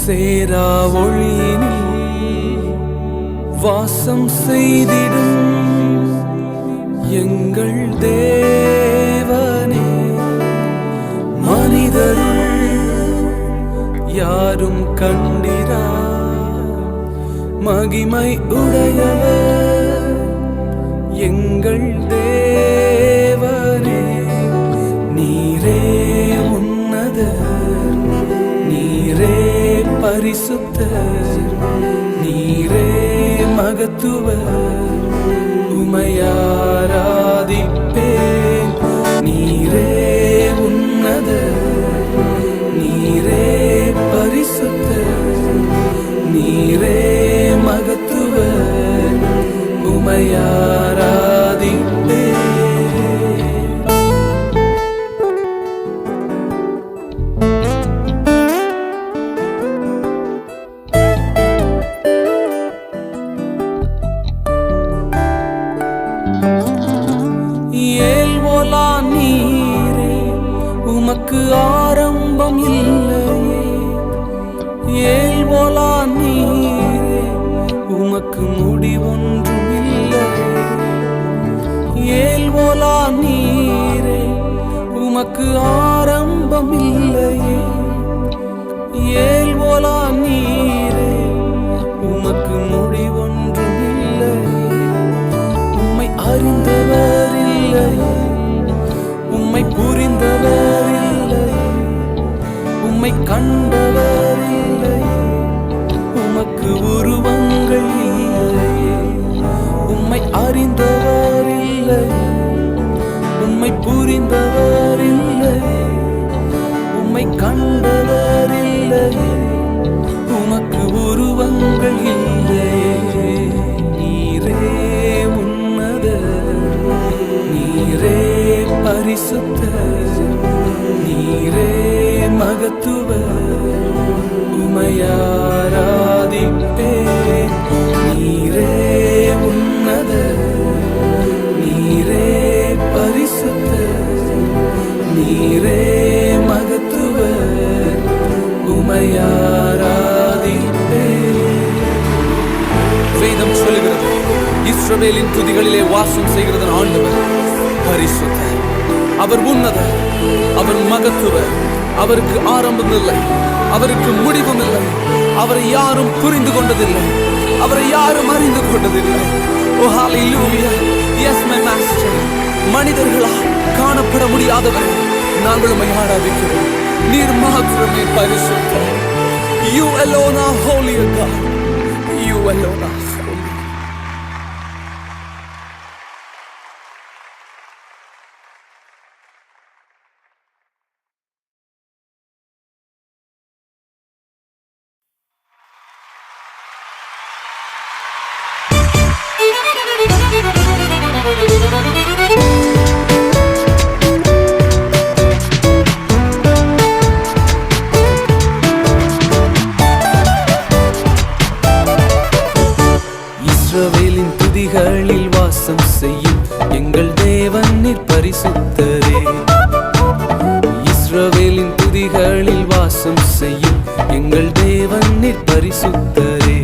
சேரா ஒளியினில் வாசம் செய்திடும் எங்கள் தேவனே, மனிதருள் யாரும் கண்டிரா மகிமை உடையவர் எங்கள் தேவனே. நீரே உன்னதர், நீரே பரிசுத்தர், நீரே மகத்துவர், உமையாராதிப்பேன். நீரே உன்னதர், நீரே பரிசுத்தர், நீரே மகத்துவர், உமையாராதிப்பேன். ஏல்வோலா நீரே உமக்கு ஆரம்பம் இல்லையே, ஏல்வோலா நீரே உமக்கு முடிவொன்றும் இல்லையே, ஏல்வோலா நீரே உமக்கு ஆரம்பம் இல்லையே, ஏல்வோலா நீரே உமக்கு முடிவொன்றும் இல்லையே. உம்மை அறிந்தவர் இல்லையே, உம்மை புரிந்தவர் இல்லையே, உம்மை கண்டவர் இல்லையே, உமக்கு உருவங்கள் இல்லையே. உம்மை அறிந்தவர் இல்லையே, உம்மை புரிந்தவர் இல்லையே, உம்மை கண்டவர் இல்லையே, உமக்கு உருவங்கள் இல்லையே. நீரே உன்னதர், நீரே பரிசுத்தர், நீரே மகத்துவர், உமையாராதிப்பேன். நீரே உன்னதர், நீரே பரிசுத்தர், நீரே மகத்துவர், உமையாராதிப்பேன். வேதம் சொல்லுகிறது, இஸ்ரவேலின் துதிகளிலே வாசம் செய்கிறது ஆண்டவர் பரிசுத்தர், அவர் உன்னதர், அவர் மகத்துவர், அவருக்கு ஆரம்பம் இல்லை, அவருக்கு முடிவும் இல்லை, அவரை யாரும் புரிந்து கொண்டதில்லை, அவரை யாரும் அறிந்து கொண்டதில்லை. ஓ ஹalleluya, yes my master. மனிதர்களால் காணப்பட முடியாதவர் நாங்கள் உம்மை ஆராதிக்கிறோம். நீர் மாத்திரமே பரிசுத்தர். You alone are holy God. You alone are holy. இஸ்ரவேலின் துதிகளில் வாசம் செய்யும் எங்கள் தேவன் நீர் பரிசுத்தரே, இஸ்ரவேலின் துதிகளில் வாசம் செய்யும் எங்கள் தேவன் நீர் பரிசுத்தரே.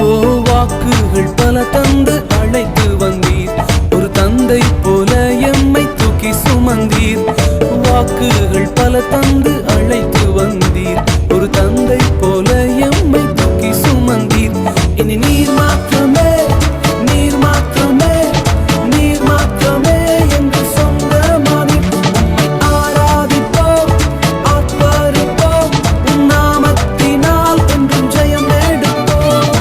ஓ வாக்குகள் பல தந்து அழைத்து வந்தீர், ஒரு தந்தை போல எம்மை தூக்கி சுமந்தீர். வாக்குகள் பல தந்து அழைத்து வந்தீர், ஒரு தந்தை போல எம்மை தூக்கி சுமந்தீர். இனி நீர் மாத்திரமே, நீர் மாத்திரமே, நீர் மாத்திரமே எங்கள் சொந்தமானீர். உம்மை ஆராதிப்போம், ஆர்ப்பரிப்போம், உம் நாமத்தினால் என்றும் ஜெயம் எடுப்போம்.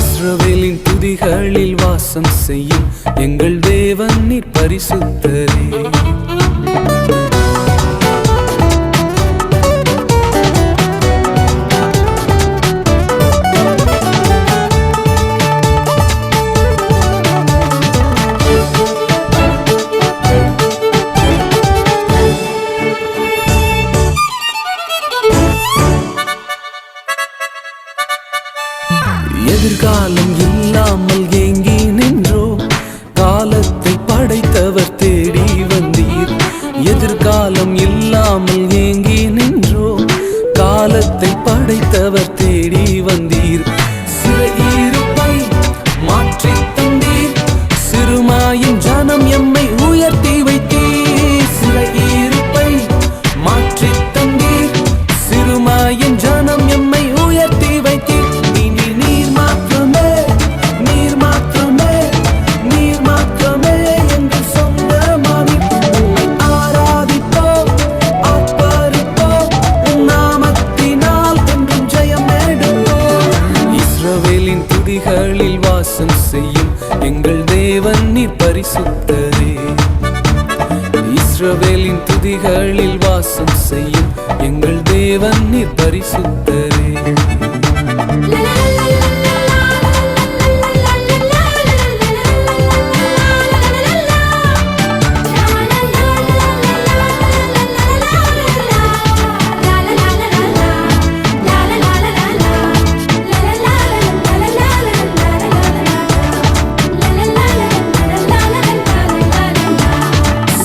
இஸ்ரவேலின் துதிகளில் வாசம் செய்யும் எங்கள் தேவன் நீர் பரிசுத்தரே. காலத்தை படைத்தவர் தேடி வந்தீர். சிறையிருப்பை மாற்றி தந்தீர். சிறுமாயின் ஜனம் எம்மை உயர்த்தி வைத்தீர். சிறையிருப்பை மாற்றி தந்தீர். சிறுமாயின் ஜனம் எம்மை உயர்த்தி வைத்தீர். இனி நீர் மாத்திரமே, நீர் மாத்திரமே, நீர் மாத்திரமே என்று சொந்தமானி உம்மை ஆராதிப்போம், ஆர்ப்பரிப்போம். உம் நாமத்தினால் என்றும் ஜெயம் எடுப்போம். இஸ்ரவேலின் துதிகளில் வாசம் செய்யும் எங்கள் தேவன் நீர் பரிசுத்தரே. இஸ்ரவேலின் துதிகளில் வாசம் செய்யும் எங்கள் தேவன் நீர் பரிசுத்தரே.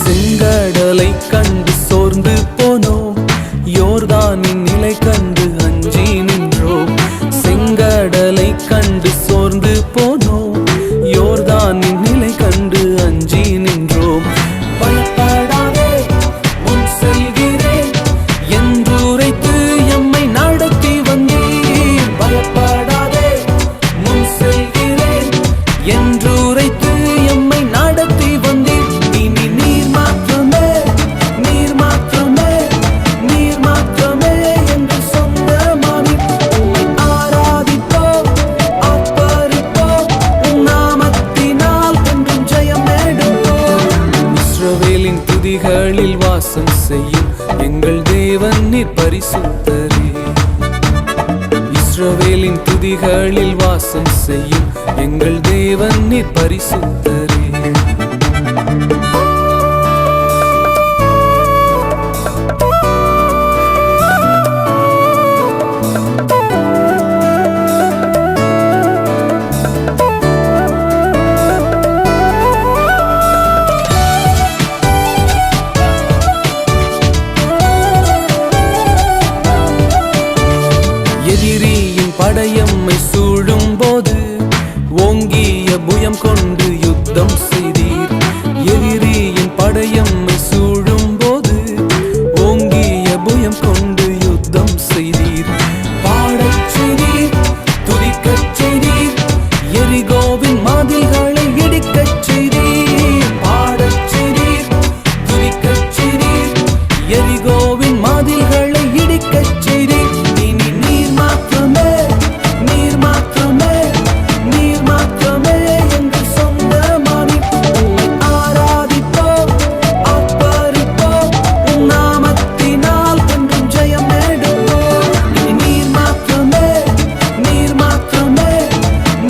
செங்கடலை கண்டு சோர்ந்து போனோம், யோர்தானின் நிலை கண்டு அஞ்சி நின்றோம். செங்கடலை கண்டு சோர்ந்து போனோம், யோர்தானின் நிலை கண்டு அஞ்சி நின்றோம். பயப்படாதே, முன் செல்கிறேன் என்று உரைத்து எம்மை நடத்தி வந்தீர். பயப்படாதே, முன் செல்கிறேன் என்று உரைத்து எம்மை நடத்தி வந்தீர். இனி நீர் மாத்திரமே, நீர் மாத்திரமே, நீர் மாத்திரமே என்று சொந்தமானி உம்மை ஆராதிப்போம், ஆர்ப்பரிப்போம். உம் நாமத்தினால் என்றும் ஜெயம் எடுப்போம். இஸ்ரவேலின் துதிகளில் வாசம் செய்யும் எங்கள் தேவன் நீர் பரிசுத்தரே. இஸ்ரவேலின் துதிகளில் வாசம் செய்யும் எங்கள் தேவன் நீர் பரிசுத்தரே. எதிரியின் படையம்மை சூழும் போது ஓங்கிய புயம் கொண்டு யுத்தம் செய்தீர். எதிரியின் படையம்மை சூழும் போது ஓங்கிய புயம் கொண்டு யுத்தம் செய்தீர். பாடச் செய்தீர், துதிக்கச் செய்தீர், எரிகோவின் மதில்களை இடிக்கச் செய்தீர். பாடச் செய்தீர், துதிக்கச் செய்தீர், எரிகோவின் மதில்களை இடிக்கச் செய்தீர். இனி நீர் மாத்திரமே, நீர் மாத்திரமே, நீர் மாத்திரமே என்று சொந்தமானி உம்மை ஆராதிப்போம், ஆர்ப்பரிப்போம். உம் நாமத்தினால் என்றும் ஜெயம் எடுப்போம். இனி நீர் மாத்திரமே, நீர் மாத்திரமே,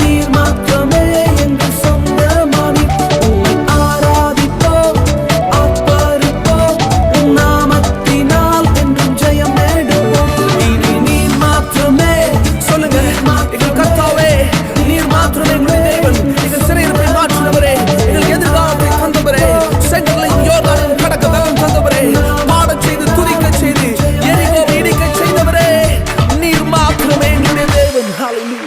நீர் மாத்திரமே என்று சொந்தமானி உம்மை ஆராதிப்போம், ஆர்ப்பரிப்போம். உம் நாமத்தினால் என்றும் ஜெயம் எடுப்போம். இனி நீர் மாத்திரமே, சொல்லுங்க எங்கள் கர்த்தாவே, நீர் மாத்திரமே எங்களுடைய தேவன். எங்கள் சிறையிருப்பை மாற்றினவரே, எங்கள் எதிர்காலத்தை தந்தவரே, செங்கடலையும் யோர்தானையும் கடக்க பலம் தந்தவரே, பாடச் செய்து துதிக்கச் செய்து எரிகோவை இடிக்கச் செய்தவரே, நீர் மாத்திரமே எங்களுடைய தேவன். ஹல்லேலூயா.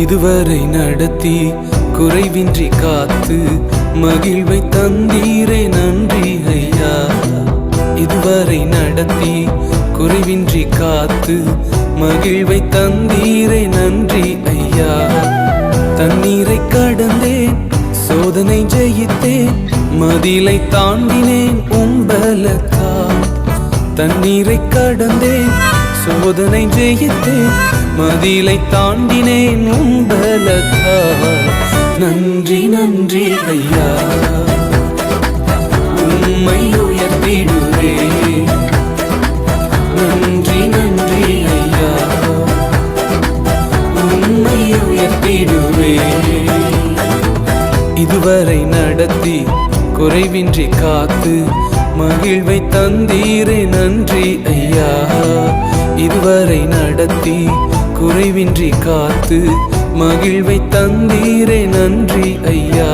இதுவரை நடத்தி குறைவின்றி காத்து மகிழ்வை தந்தீரே நன்றி ஐயா. இதுவரை நடத்தி குறைவின்றி காத்து மகிழ்வை தந்தீரே நன்றி ஐயா. தண்ணீரை கடந்தேன், சோதனை ஜெயித்தேன், மதிலை தாண்டினேன் உம்பலக்கா. தண்ணீரை கடந்தேன், சோதனை ஜெயித்தேன், மதிலை தாண்டினேன் உம்பலக்கா. நன்றி நன்றி ஐயா, உம்மை உயர்த்திடுவேன். குறைவின்றி காத்து மகிழ்வை தந்தீரே நன்றி ஐயா. இதுவரை நடத்தி குறைவின்றி காத்து மகிழ்வை தந்தீரே நன்றி ஐயா.